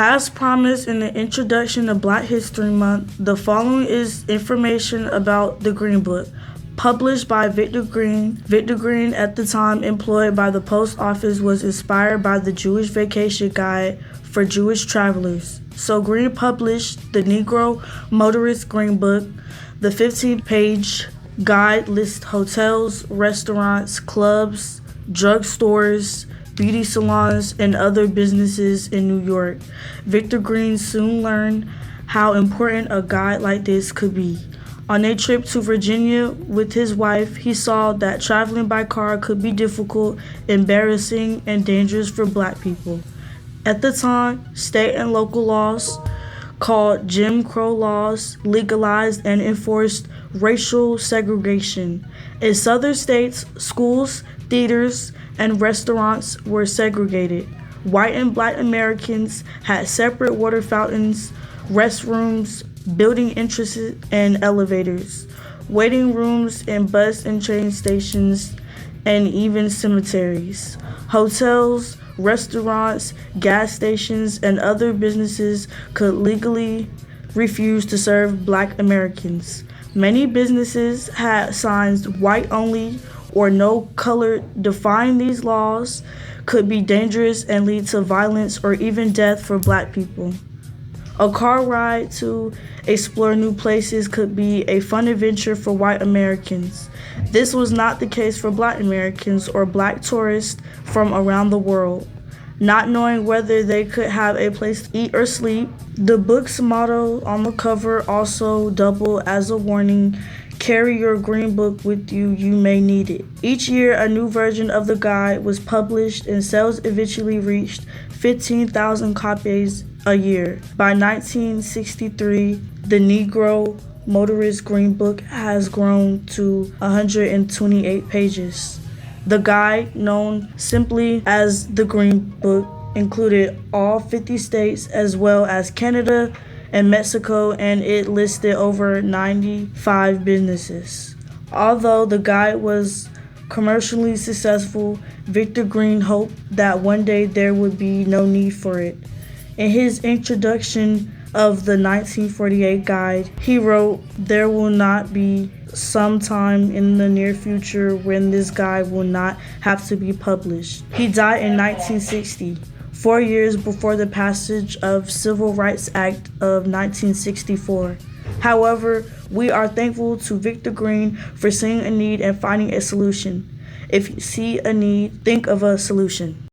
As promised in the introduction of Black History Month, the following is information about the Green Book, published by Victor Green. Victor Green, at the time employed by the post office, was inspired by the Jewish Vacation Guide for Jewish travelers. So Green published the Negro Motorist Green Book. The 15-page guide lists hotels, restaurants, clubs, drugstores, beauty salons, and other businesses in New York. Victor Green soon learned how important a guide like this could be. On a trip to Virginia with his wife, he saw that traveling by car could be difficult, embarrassing, and dangerous for Black people. At the time, state and local laws, called Jim Crow laws, legalized and enforced racial segregation. In southern states, schools, theaters, and restaurants were segregated. White and Black Americans had separate water fountains, restrooms, building entrances and elevators, waiting rooms in bus and train stations, and even cemeteries. Hotels, restaurants, gas stations, and other businesses could legally refuse to serve Black Americans. Many businesses had signs white only or no color. Defying these laws could be dangerous and lead to violence or even death for Black people. A car ride to explore new places could be a fun adventure for white Americans. This was not the case for Black Americans or Black tourists from around the world. Not knowing whether they could have a place to eat or sleep, the book's motto on the cover also doubled as a warning: carry your Green Book with you, you may need it. Each year, a new version of the guide was published, and sales eventually reached 15,000 copies a year. By 1963, the Negro Motorist Green Book has grown to 128 pages. The guide, known simply as the Green Book, included all 50 states as well as Canada and Mexico, and it listed over 95 businesses. Although the guide was commercially successful, Victor Green hoped that one day there would be no need for it. In his introduction of the 1948 guide, he wrote, "There will not be some time in the near future when this guide will not have to be published." He died in 1960, 4 years before the passage of Civil Rights Act of 1964. However, we are thankful to Victor Green for seeing a need and finding a solution. If you see a need, think of a solution.